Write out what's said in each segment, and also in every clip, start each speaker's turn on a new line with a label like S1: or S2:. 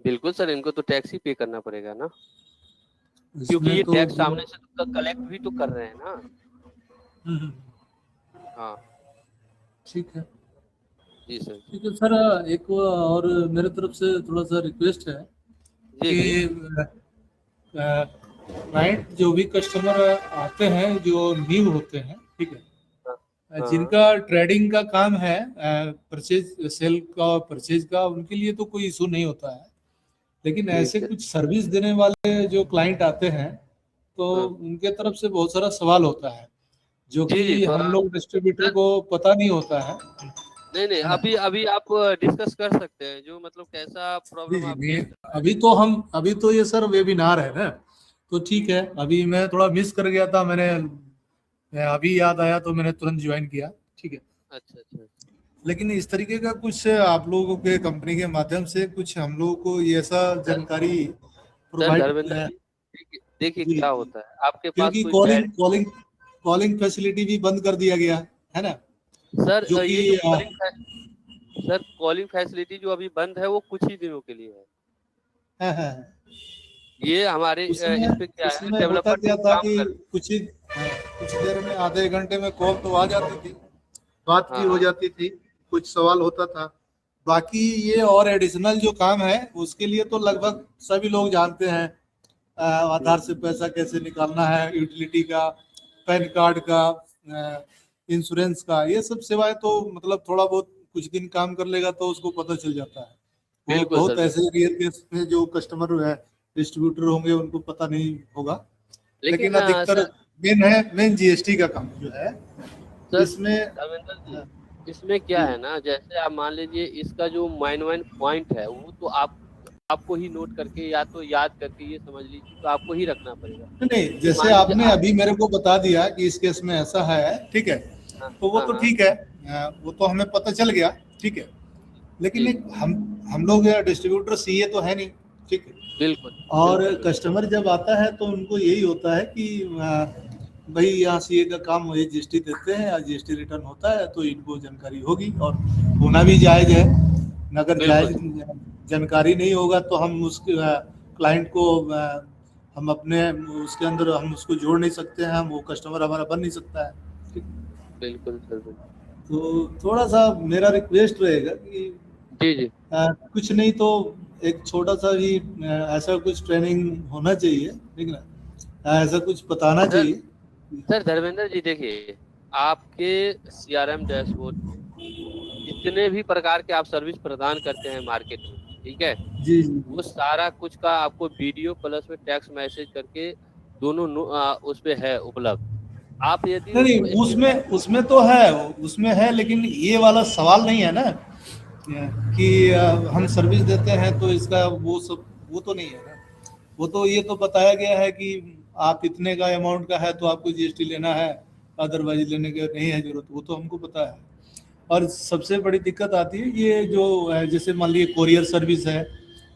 S1: बिल्कुल सर, इनको तो टैक्स ही पे करना पड़ेगा ना, क्योंकि
S2: इसमें
S1: ये
S2: तो
S1: टैक्स सामने से तो कलेक्ट भी तो कर रहे हैं ना।
S2: हम्म,
S1: हाँ
S2: ठीक है।
S1: जी सर।
S2: ठीक है सर, एक और मेरे तरफ से थोड़ा सा रिक्वेस्ट है
S1: जी
S2: कि
S1: जी।
S2: क्लाइंट जो भी कस्टमर आते हैं जो न्यू होते हैं, ठीक
S1: हाँ
S2: है,
S1: हाँ।
S2: जिनका ट्रेडिंग का काम है, परचेज सेल का परचेज का, उनके लिए तो कोई इशू नहीं होता है। लेकिन ऐसे
S1: ठीक है।
S2: कुछ सर्विस देने वाले जो क्लाइंट आते हैं तो उनके तरफ से बहुत सारा सवाल होता है जो
S1: जी
S2: कि
S1: जी
S2: हम लोग डिस्ट्रीब्यूटर
S1: सर,
S2: को पता नहीं होता
S1: नहीं नहीं,
S2: है ना।
S1: अभी अभी आप डिस्कस कर सकते हैं जो मतलब कैसा
S2: जी
S1: प्रॉब्लम
S2: जी,
S1: आप
S2: नहीं,
S1: फेस कर रहे
S2: अभी तो ये सर वेबिनार है ना, तो ठीक है। अभी मैं थोड़ा मिस कर गया था, मैं अभी याद आया तो मैंने तुरंत ज्वाइन किया, ठीक है।
S1: हैं। अच्छा अच्छा।
S2: लेकिन इस तरीके का कुछ आप लोगों के कंपनी के माध्यम से कुछ हम लोगों को ये ऐसा
S1: सर
S2: जानकारी
S1: सर
S2: प्रोवाइड,
S1: धर्मेंद्र जी, देखिए
S2: जी
S1: क्या
S2: जी,
S1: होता है, आपके पास
S2: क्योंकि
S1: कोई
S2: calling
S1: direct.
S2: Calling calling facility भी बंद कर दिया गया है ना,
S1: सर
S2: जो कि
S1: ये जो सर कॉलिंग फैसिलिटी जो अभी बंद है वो कुछ ही दिनों के लिए है।
S2: है।
S1: ये हमारे इस पे
S2: उसमें
S1: क्या है,
S2: उसमें होता
S1: डेवलपर
S2: क्या
S1: टीम
S2: था
S1: काम
S2: कि
S1: कर।
S2: कुछ देर में आधे घंटे में कॉल तो आ जाती थी, बात भी
S1: हाँ
S2: हो
S1: हाँ।
S2: जाती थी, कुछ सवाल होता था। बाकी ये और एडिशनल जो काम है उसके लिए तो लगभग सभी लोग जानते हैं। आधार से पैसा कैसे निकालना है, यूटिलिटी का, पैन कार्ड का, इंश्योरेंस का, ये सब सेवाएं तो मतलब थोड़ा बहुत कुछ दिन काम कर लेगा तो उसको पता चल जाता है। वो
S1: बिल्कुल सर
S2: बहुत
S1: बिल्कुल।
S2: ऐसे रेयर केस में जो कस्टमर है, डिस्ट्रीब्यूटर होंगे, उनको पता नहीं होगा।
S1: लेकिन
S2: लेकिन अधिकतर
S1: सर
S2: मेन जीएसटी का काम जो है
S1: सर
S2: इसमें।
S1: धर्मेंद्र जी, इसमें क्या
S2: जी
S1: है ना, जैसे आप मान लीजिए इसका जो माइन वाइन पॉइंट है वो तो आपको ही नोट करके या तो याद करके ये समझ लीजिए, तो आपको ही रखना पड़ेगा।
S2: नहीं,
S1: कि
S2: जैसे
S1: मान लीजिए
S2: आपने
S1: आप।
S2: अभी मेरे को बता दिया कि इस केस में ऐसा है, ठीक है,
S1: हाँ
S2: तो वो
S1: हाँ
S2: तो
S1: हाँ।
S2: ठीक है, वो तो हमें पता चल गया, ठीक है। लेकिन
S1: जी
S2: एक हम लोग डिस्ट्रीब्यूटर सीए तो है नहीं, ठीक है।
S1: बिल्कुल
S2: और
S1: बिल्कुल बिल्कुल।
S2: कस्टमर जब आता है तो उनको यही होता है कि भाई यहाँ सीए का काम, ये जीएसटी देते हैं या जीएसटी रिटर्न होता है तो इनको जानकारी होगी, और होना भी जायज है। अगर
S1: बिल्कुल
S2: जायज जानकारी नहीं होगा तो हम उस क्लाइंट को हम अपने उसके अंदर हम उसको जोड़ नहीं सकते हैं, हम वो कस्टमर हमारा बन नहीं सकता है, ठीक।
S1: बिल्कुल सर बिल्कुल।
S2: तो थोड़ा सा मेरा रिक्वेस्ट रहेगा कि
S1: जी जी।
S2: कुछ नहीं तो एक छोटा सा भी ऐसा कुछ ट्रेनिंग होना चाहिए, ठीक ना, ऐसा कुछ बताना
S1: सर
S2: चाहिए।
S1: सर धर्मेंद्र जी देखिए, आपके सीआरएम डैशबोर्ड में जितने भी प्रकार के आप सर्विस प्रदान करते हैं मार्केट में, ठीक है,
S2: जी जी
S1: वो
S2: जी।
S1: सारा कुछ का आपको वीडियो प्लस में टेक्स्ट मैसेज करके दोनों उस पे है उपलब्ध। आप यदि
S2: नहीं
S1: उसको
S2: नहीं, उसमें उसमें तो है, उसमें है, लेकिन ये वाला सवाल नहीं है ना कि हम सर्विस देते हैं तो इसका वो सब, वो तो नहीं है ना। वो तो ये तो बताया गया है कि आप इतने का अमाउंट का है तो आपको जीएसटी लेना है, अदरवाइज लेने की नहीं है जरूरत, वो तो हमको पता है। और सबसे बड़ी दिक्कत आती है ये जो जैसे मान लीजिए कोरियर सर्विस है,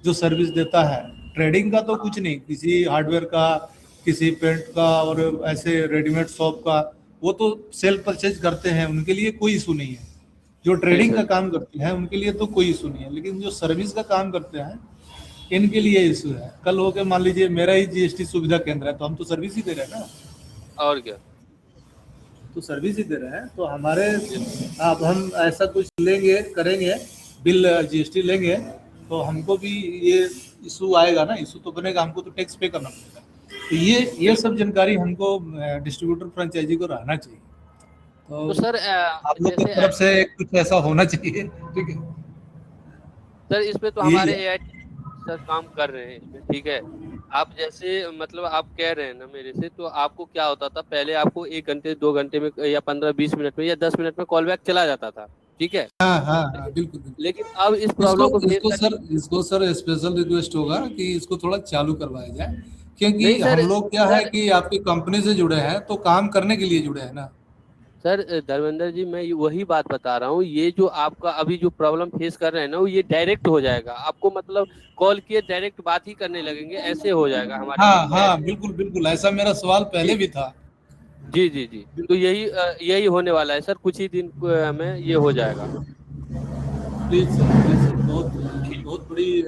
S2: जो सर्विस देता है, ट्रेडिंग का तो कुछ नहीं, किसी हार्डवेयर का, किसी पेंट का, और ऐसे रेडीमेड शॉप का, वो तो सेल परचेज करते हैं, उनके लिए कोई इशू नहीं है। जो
S1: जी
S2: ट्रेडिंग का
S1: सर।
S2: काम करते हैं उनके लिए तो कोई इशू नहीं है, लेकिन जो सर्विस का काम करते हैं इनके लिए इशू है। कल हो के मान लीजिए मेरा ही जीएसटी सुविधा केंद्र है तो हम तो सर्विस ही दे रहे हैं ना,
S1: और क्या।
S2: तो सर्विस ही दे रहे हैं तो हमारे,
S1: बिल्कुल
S2: अब हम ऐसा कुछ लेंगे करेंगे, बिल जीएसटी लेंगे, तो हमको भी ये इशू आएगा ना, इशू तो बनेगा, हमको तो टैक्स पे करना पड़ेगा। तो ये
S1: बिल्कुल।
S2: सब जानकारी हमको डिस्ट्रीब्यूटर फ्रेंचाइजी को रहना चाहिए। तो
S1: तो सर
S2: आप लोग की
S1: जैसे
S2: तरफ से कुछ ऐसा होना चाहिए, ठीक है।
S1: सर इस पे तो
S2: यही
S1: हमारे
S2: है।
S1: एआई सर काम कर रहे हैं इसमें, ठीक है। आप जैसे मतलब आप कह रहे हैं ना मेरे से, तो आपको क्या होता था पहले, आपको 1 घंटे 2 घंटे में या 15-20 मिनट में या 10 मिनट में कॉल बैक चला जाता था, ठीक है।
S2: हाँ हाँ हाँ,
S1: लेकिन
S2: बिल्कुल बिल्कुल।
S1: लेकिन अब इस
S2: इसको
S1: प्रॉब्लम को फेस करने।
S2: इसको सर स्पेशल रिक्वेस्ट होगा कि इसको थोड़ा चालू करवाया जाए, क्योंकि
S1: नहीं सर।
S2: हम लोग क्या है
S1: सर
S2: कि आपकी कंपनी से जुड़े हैं तो काम करने के लिए जुड़े हैं ना।
S1: सर धर्मेंद्र जी, मैं वही बात बता रहा हूँ, ये जो आपका अभी जो प्रॉब्लम फेस कर रहे हैं ना, वो ये डायरेक्ट हो जाएगा आपको, मतलब कॉल किए डायरेक्ट बात ही करने लगेंगे, ऐसे हो जाएगा हमारे
S2: हाँ
S1: केस में
S2: हाँ,
S1: ऐसे।
S2: बिल्कुल बिल्कुल, ऐसा मेरा सवाल पहले
S1: जी
S2: भी था।
S1: जी जी जी। तो यही यही होने वाला है सर, कुछ ही दिन में ये हो जाएगा।
S2: प्लीज सर, प्लीज सर, बहुत
S1: ठीक।
S2: बहुत बड़ी